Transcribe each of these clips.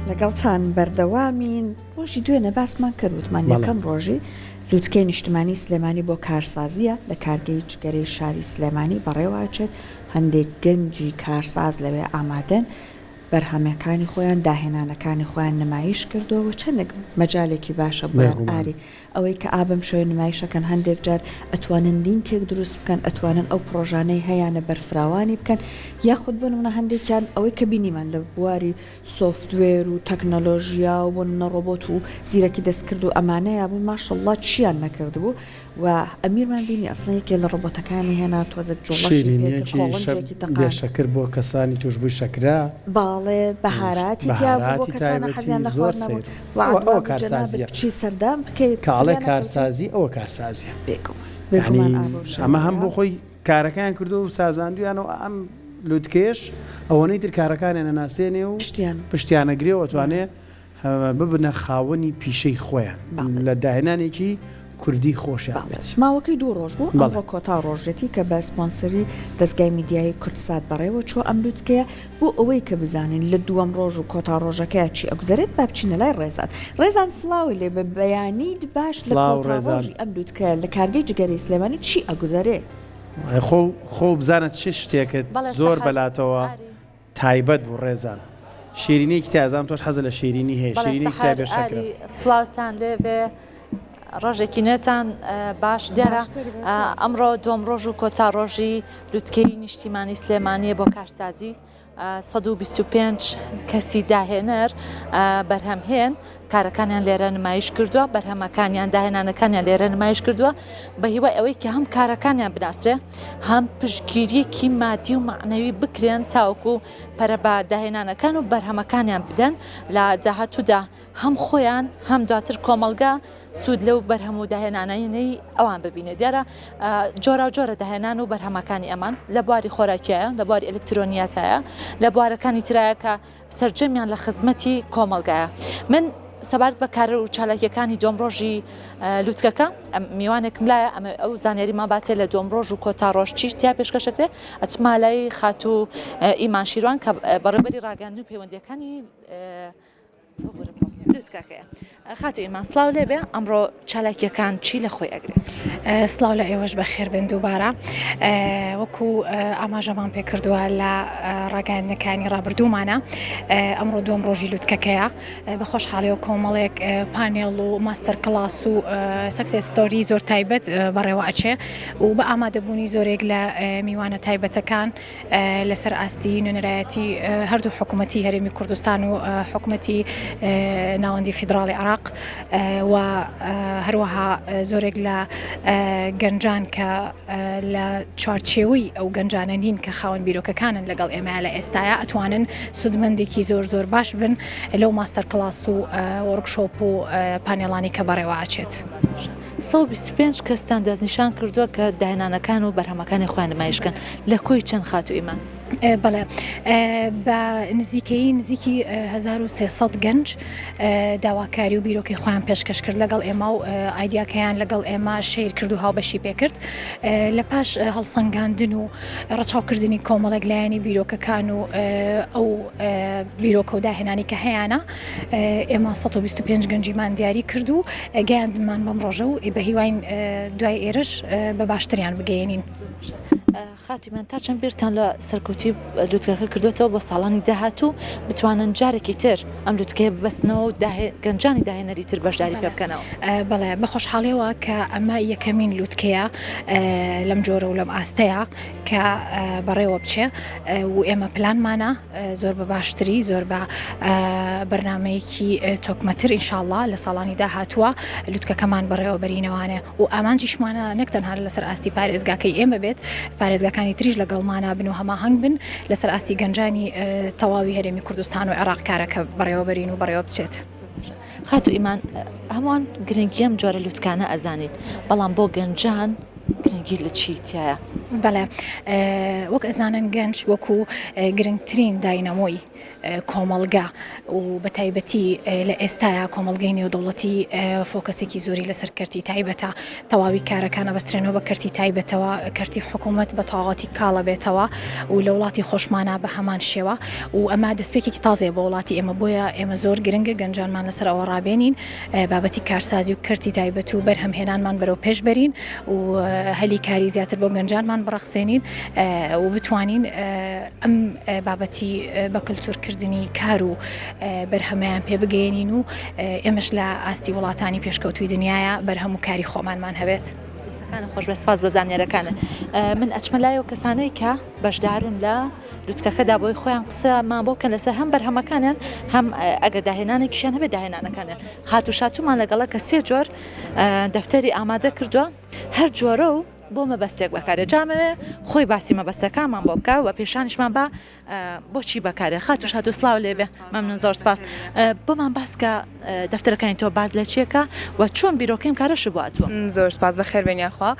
لەگەڵتان بەردەوامین ڕۆژی دوێنە باسمان کردوتمان یەکەم ڕۆژی لووتکەی نیشتمانی سلێمانی بۆ کارسازیە لە کارگەی جگەرەی شاری سلێمانی بەڕێواچێت هەندێک گەنجی کارساز لەوێ ئامادەن بەرهەمەکانی خۆیان داهێنانەکانی خۆیان نمایش کردەوە چەندێک مەجالێکی باشە بۆیان ئاری ئەوەی کە ئابم شوێ نمایشەکەن هەندێک جار ئەتوانن لینکێک دروست بکەن ئەتوانن ئەو پرۆژانەی هەیەە بەرفراوانی بکەن یاخود بنمونە هەندێکیان ئەوەی کە بینیمان لە بواری سۆفتوێر و تەکنەلۆژیا و نەڕۆبۆت و زیرەکی دەستکرد و ئەمانەیە بوو ماشەڵڵا چیان نەکرد بوو و ئەمیرمان بینی ئەسڵی یەکێ لە ڕۆبۆتەکانی هێنا تۆزە جوڵەشێکی شەکر بۆ کەسانی توش بووی شەکرا باڵێ بەهاراتی تیا بۆ کەسانە حەزیان لە خواردنەوە ئەوە کارسازیە چی سەردام بکەیت کاڵێ کارسازی ئەوە کارسازیە ئەمە هەم بۆ خۆی کارەکان کردو و سازاندویانەوە ئەم لووتکێش ئەوەنەی تر کارەکانیان ناسێنێ و پشتیانەگرێەوە توانێ ببنە خاوەنی پیشەی خۆیان لە داهێنانێکی کوردی خۆشیان بێت ماوەکەی دوو ڕۆژ بوو ئەمڕۆ کۆتا ڕۆژێتی کە بە سپۆنسەری دەستگای میدیایی کوردسات بەڕێوە چۆ ئەم لووتکەیە بۆ ئەوەی کە بزانین لە دووەم ڕۆژ و کۆتا ڕۆژەکەی چی ئەگوزارێت با بچینە لای ڕێزان سڵاوی لێ بە بەیانیت باش لە ڕۆژی ئەم لووتکە لە کارگەی جگەرەی سلێمانی چی ئەگوزارێ خۆ بزانێت چه شتێکت زۆر بەلاتەوە تایبەت بوو ڕێزان شیرینەیەکی تازام تۆش حەزە لە شیرینی هەیە شیرینی کتابێ شەکرە سڵاوتان لێ بێ ڕۆژێکی نێتان باش دیارە ئەمڕۆ دوم ڕۆژ و کۆتا ڕۆژی لووتکەی نیشتیمانی سلێمانیە بۆ کارسازی 125 کەسی داهێنەر بەرهەمهێن کارەکانیان لێرە نمایش کردووە بەرهەمەکانیان داهێنانەکانیان لێرە نمایش کردووە بە هیوای ئەوەی کە هەم کارەکانیان بناسرێ هەم پشتگیریەکی مادی و معنەوی بکرێن تاوەکو پەرە بە داهێنانەکان و بەرهەمەکانیان بدەن لە داهاتوودا هەم خۆیان هەم دواتر کۆمەڵگا سوود لەو بەرهەم و داهێنانەی ئەوان ببینێت دیارە جۆرە جۆرە داهێنان و بەرهەمەکانی ئەمان لە بواری خۆراکیایە لە بواری ئەلکترۆنیاتایە لە بوارەکانی ترایە کە سەرجەمیان لە خزمەتی کۆمەڵگایە من سەبارەت بە کار و چالاکیەکانی دوم ڕۆژی لووتکەکە میوانێکم لایە ئەمە ئەو زانیاریمان باتێ لە دوم ڕۆژ و کۆتا ڕۆژ چیش تیا پێشکەشەکرێ ئەچما لای خات و ئیمان شیروان کە بەڕێوەبەری ڕاگەاندن پەیوەندیەکانی لووتکەکەیە خاتو ئیمان سڵاو لێبێ ئەمڕۆ چالاکیەکان چی لە خۆی ئەگرێت سڵاو لە ئێوەش بە خێربن دووبارە وەکو ئاماژەمان پێکردووە لە ڕاگەاندنەکانی ڕابردوومانە ئەمڕۆ دوم ڕۆژی لووتکەکەیە بە خۆشحاڵیەوە کۆمەڵێک پانێڵ و ماستەر کلاس و سەکسێس ستۆری زۆر تایبەت بەڕێوە ئەچێ و بە ئامادەبوونی زۆرێک لە میوانە تایبەتەکان لەسەر ئاستی نوێنەرایەتی هەردوو حکوومەتی هەرێمی کوردستان و حکوومەتی ناوەندی فیدراڵی عراق و هەروەها زۆرێک لە گەنجان کە لە چوارچێوەی ئەو گەنجانە نین کە خاوەن بیرۆکەکانن لەگەڵ ئێمە لە ئێستاە ئەتوانن سودمەندێکی زۆر باش بن لەو ماستەر کلاس و وەرکشۆپ و پانێڵانی کە بەڕێوە ئاچێت. 125 کەستان دەستنیشان کردووە کە داهێنانەکان و بەرهەمەکانی خۆیان نمایشکەن لە کۆی چەند خاتو ئیمان بەڵێ بە نزیکی 1300 گەنج داواکاری و بیرۆکەی خۆیان پێشکەش کرد لەگەڵ ئێمە و ئایدیاکەیان لەگەڵ ئێمە شیر کرد و هاوبەشی پێکرد لە پاش هەڵسەنگاندن و ڕەچاوکردنی کۆمەڵێک لایەنی بیرۆکەکان و ئەو بیرۆکە و داهێنانی کە هەیەە ئێمە 125 گەنجیمان دیاری کرد و گەیاندمان بەم ڕۆژە و بە هیواین دوای ئێرش بە باشتریان بگەێنین. خاتیمان تا چەند بیرتان لە سەرکەوتی لووتکەکە کردوێتەوە بۆ ساڵانی داهاتوو بتوانن جارێکی تر ئەم لووتکەیە ببەستنەوە و گەنجانی داهێنەری تر بەشداری پێ بکەنەوە. بەڵێ بە خۆشحاڵیەوە کە ئەمە یەکەمین لووتکەیە لەم جۆرە و لەم ئاستەیە کە بەڕێوە بچێ و ئێمە پلانمانە زۆر بە باشتری زۆر بە بەرنمەیەکی تۆکمەتر ئینشاءڵڵا لە ساڵانی داهاتووە لووتکەکەمان بەڕێوە بەرینەوانێ و ئامانجیشمانە نەکتەنها لەسەر ئاستی پارێزگاکەی ئێمە بێت پارێزگاکانی تریش لەگەڵمانە بن و هەماهەنگ بن لەسەر ئاستی گەنجانی تەواوی هەرێمی کوردستان و عێراق کارەکە بەڕێوەبەرین و بەڕێوە بچێت. خاتو ئیمان هەمووان گرنگی ئەم جۆرە لووتکانە ئەزانین بەڵام بۆ گەنجان گرنگی لە چیتایە؟ بەڵێ وەک ئەزانن گەنج وەکو گرنگترین داینەمۆی کۆمەڵگا و بە تایبەتی لە ئێستاە کۆمەڵگەی نێودەوڵەتی فۆکەسێکی زۆری لەسەر کەرتی تایبەتە تەواوی کارەکانە بەسترێنەوە بە کەرتی تایبەتەوە کەرتی حکوومەت بە تەواوەتی کاڵە بێتەوە و لە وڵاتی خۆشمانە بە هەمان شێوە و ئەمە دەستپێکێکی تازێ بە وڵاتی ئێمە بۆیە ئێمە زۆر گرنگە گەنجانمان لەسەر ئەوە ڕابێنین بابەتی کارسازی و کەرتی تایبەت و بەرهەمهێنانمان بەرەو پێش بەرین و هەلی کاری زیاتر بۆ گەنجانمان بڕەخسێنین و بتوانین ئەم بابەتی بە کللتورکردنی کار و بەرهەمەیان پێ بگەێنین و ئێمەش لە ئاستی وڵاتانی پێشکەوتوی دنیاە بەرهەم و کاری خۆمانمان هەبێت. خۆش بە سپاس بە زانیاریەکانە من ئەچمە لایەوە کەسانەی کە بەشدارن لە لوتکەکەدا بۆی خۆیان قسەمان بۆ بکەن لەسەر هەم بەرهەمەکانیان هەم ئەگەر داهێنانێکیشیان هەبێت داهێنانەکانیان خات و شاتومان لەگەڵە کە 3 جۆر دەفتەری ئامادە کردووە هەر جۆرە و بۆ مەبەستێک بەکارێت جامەوێ خۆی باسی مەبەستەکانمان بۆ بکە و پێشانیشمان بە بۆچی بەکارێت خات و شات و سلااو لێبێ مەمنون زۆر سپاس بۆمان باسکە دەفتەرەکانی تۆ باز لە چیەکە و چۆن بیرۆکەیم کارەش بواتوە زۆر سپاس بە خێربێنیاخوا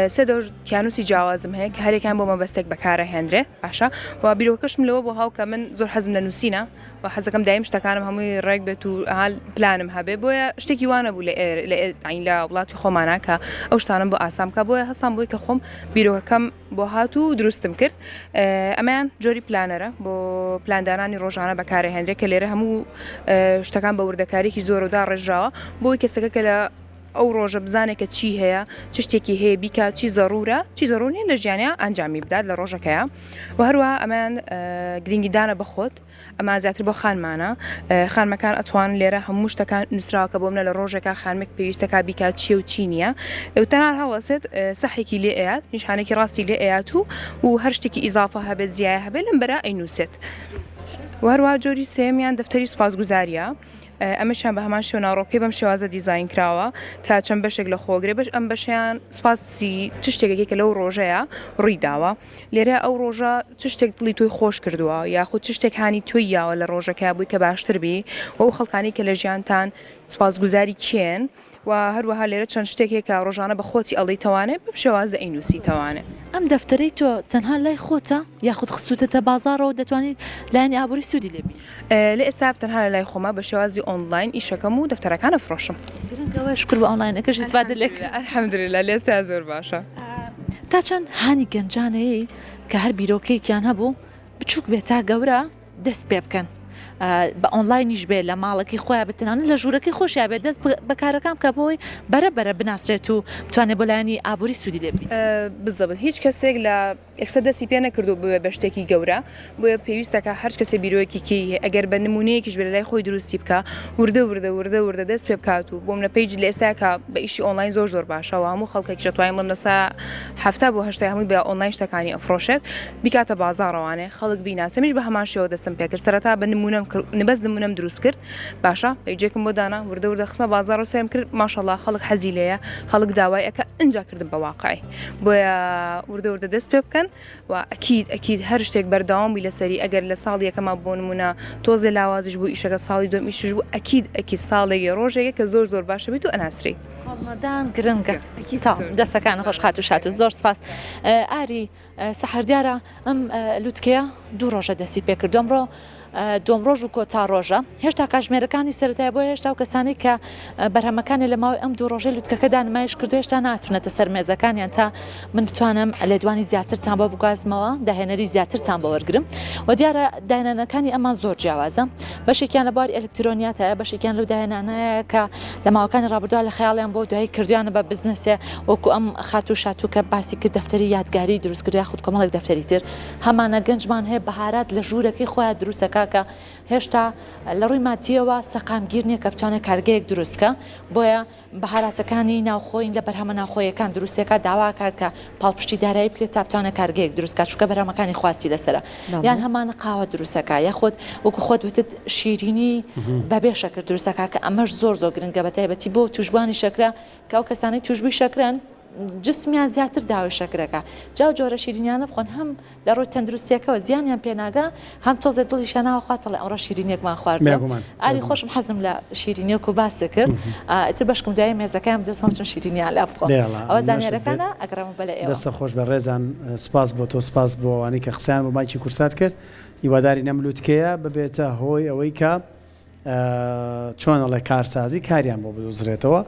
3 دۆر کیانوسی جیاوازم هەیە کە هەرێکیان بۆ مەبەستێک بەکارە هێنرێ باشە و بیرۆکەشم لەوە بۆ هاو کە من زۆر حەزم لە نووسینە و حەزەکەم دایم شتەکانم هەمووی ڕێک بێت و پلانم هەبێ بۆیە شتێکی وانە بوو لە وڵاتی خۆمانە کە ئەو شتانم بۆ ئاسام کە بۆیە هەسان بۆی کە خۆم بیرۆکەکەم بۆ هات و دروستم کرد ئەمەیان جۆری پلانەرە بۆ پلاندانانی ڕۆژانە بەکارهێنرێت کە لێرە هەموو شتەکان بە وردەکارێکی زۆرەدا ڕێژراوە بۆی کەسەکە کە لە ئەو ڕۆژە بزانێکە چی هەیە چ شتێکی هەیە بیکە چی زەڕورە چی زەڕور نیە لە ژیانیا ئەنجامی بدات لە ڕۆژەکەیە و هەروە ئەمان گرنگیدانە بەخۆت ئەمە زیاتر بۆ خانمانە خانمەکان ئەتوان لێرە هەموو شتەکان نووسراوە کە بۆ منە لە ڕۆژێکە خانمێک پێویستەکە بیکە چی و چی نییە تەنان هەوەسێت سەحێکی لێ ئەیات نیشانێکی ڕاستی لێ ئەیات و هەر شتێکی ئیزافە هەبێت زیایە هەبێت لەم بەرە ئەینووسێت و هەروە جۆری سێمیان دەفتەری سوپاسگوزاریە ئەمەشیان بە هەمان شێوە ناڕۆکەی بەم شێوازە دیزاین کراوە کە چەند بەشێک لە خۆگرێ بەش ئەم بەشیان سوپاسی چ شتێکێکی کە لەو ڕۆژەیە ڕوویداوە لێرە ئەو ڕۆژە چ شتێک دڵی تۆی خۆش کردووە یاخود چ شتێک هانی توی یاوە لە ڕۆژەکە بووی کە باشتر بی و ئەو خەڵکانی کە لە ژیانتان سوپاسگوزاری کێن و هەروەها لێرە چەند شتێکێک کە ڕۆژانە بە خۆتی ئەڵی تەوانێت بەم شێوازە ئەینووسی تەوانێت ئەم دەفتەرەی تۆ تەنها لای خۆتە یاخود خستوتە بازارەوە دەتوانیت لایەنی ئابووری سوودی لێبی لە ئێستا تەنها لە لای خۆمە بە شێوازی ئۆنلاین ئیشەکەم و دەفتەرەکانە فڕۆشم گرنگەوە شکر بە ئۆنلاینەکەش ئیسفادە لێ کرد ئەلحەمدولێللا لە ئێستا زۆر باشە تا چەند هانی گەنجانەیە کە هەر بیرۆکەیەکیان هەبوو بچووک بێت تا گەورە دەست پێ بکەن بە ئۆنلاینیش بێت لە ماڵەکەی خۆیان بتنانە لە ژوورەکەی خۆشیان بێت دەست بەکارەکان کە بۆی بەرە بناسرێت و بتوانێت بۆ لایەنی ئابووری سوودی لێبی بزەبت هیچ کەسێک لە یەکسە دەستی پێ نەکردو بووە بە شتێکی گەورە بۆیە پێویستەکە هەر کەسێ بیرۆیەکی کی ئەگەر بە نمونەیەکیش بێت لای خۆی دروستی بکە وردە دەست پێ بکات و بۆم لە پێیج لە ئێستاکە بە ئیشی ئۆنلاین زۆر باشەوە هەموو خەڵکێکی دەتوانین بڵێم لەسا 7 بۆ 8 هەمووی بە ئۆنلاین شتەکانی ئەفرۆشێت بیکاتە بازاڕەوانێ خەڵک بیناسەمیش بە هەمان شێوە دەستم پێ کرد سەرەتا بە نمونەم دروست کرد باشە پیجێکم بۆ دانا وردە خستمە بازار و سێم کرد ماشەڵڵا خەڵک حەزی لێیە خەڵک داوای ئەکە ئەنجا کردم بە واقعی بۆیە وردە دەست پێ بکەن و ئەکید هەر شتێک بەردەوامی لەسەری ئەگەر لە ساڵی یەکەمە بۆ نمونە تۆزێ لاوازش بوو ئیشەکە ساڵی دوم ئیشش بوو ئەکید ساڵێکی ڕۆژێکە کە زۆر باشە بیت و ئەناسری هەڵمەدان گرنگە تا دەستەکانە خۆش خات و شات و زۆر سپاس ئاری سەحەر دیارە ئەم لوتکەیە 2 ڕۆژە دەستی پێ کرد ئەمڕۆ دوم ڕۆژ و کۆتا ڕۆژە هێشتا کاتژمێرەکانی سەرەتای بۆ هێشتا و کەسانی کە بەرهەمەکانی لە ماوەی ئەم 2 ڕۆژەی لوتکەکەدا نمایش کردو هێشتا ناتونەتە سەر مێزەکانیان تا من بتوانم لێدوانی زیاترتان بۆ بگوازمەوە داهێنەری زیاترتان بۆ وەرگرم و دیارە داهێنانەکانی ئەمان زۆر جیاوازە بەشێکیان لە بواری ئەلکترۆنیاتە بەشێکیان لەو داهێنانەیە کە لە ماوەکانی ڕابردووە لە خەیاڵیان بۆ دوای کردیانە بە بزنسێ وەکو ئەم خات و شاتوو کە باسی کرد دەفتەری یادگاری دروست کرد یاخود کۆمەڵێک دەفتەری تر هەمانە گەنجمان هەیە بەهارات لە ژوورەکەی خۆیان دروستەکە کە هێشتا لە ڕووی مادیەوە سەقامگیر نییە کە بتوانێت کارگەیەک دروست بکە بۆیە بەهاراتەکانی ناوخۆین لە بەرهەمە ناوخۆیەکان دروستەکە داواکات کە پاڵپشتی دارایی بکرێت تا بتوانێت کارگەیەک دروستکە چونکە بەرهەمەکانی خواسی لەسرە یان هەمانە قاوە دروستەکە یاخود وەکو خۆت وتت شیرینی بەبێ شەکر دروستەکە کە ئەمەش زۆر گرنگە بە تایبەتی بۆ توشبوانی شەکرە کە ئەو کەسانی توشبووی شەکرن جسمیان زیاتر داوای شەکرەکە جاو جۆرە شیرینیانە بخۆن هەم لە ڕۆی تەندروستیەکەەوە زیانیان پێناگا هەم تۆزە دڵیشانەوە خواتەڵێ ئەمڕۆ شیرینێکمان خواردن ئاری خۆشم حەزم لە شیرینیەک و باسە کرد ئیتر بەشکم دوای مێزەکەم دەستم چون شیرینیان لە بخۆ ئەوە زانیارەکانە ئەگەڕەمە بەلە ئێوە دەستە خۆش بە ڕێزان سپاس بۆ تۆ سپاس بۆ ئەوانەی کە قسەیان بۆ مایکی کورسات کرد هیواداری نەملووتکەیە ببێتە هۆی ئەوەی کە چۆنەڵێ کارسازی کاریان بۆ بدۆزرێتەوە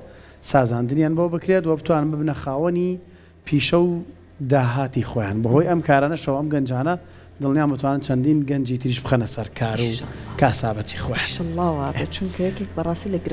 سازاندنیان بۆ بکرێت و بتوانن ببنە خاوەنی پیشە و داهاتی خۆیان بەهۆی ئەم کارانە شەو ئەم گەنجانە دڵنیان بتوانن چەندین گەنجی تریش بخەنە سەر کار و کاسابەتی خۆیان چونکە یەکێک بەڕاستی لە گرفت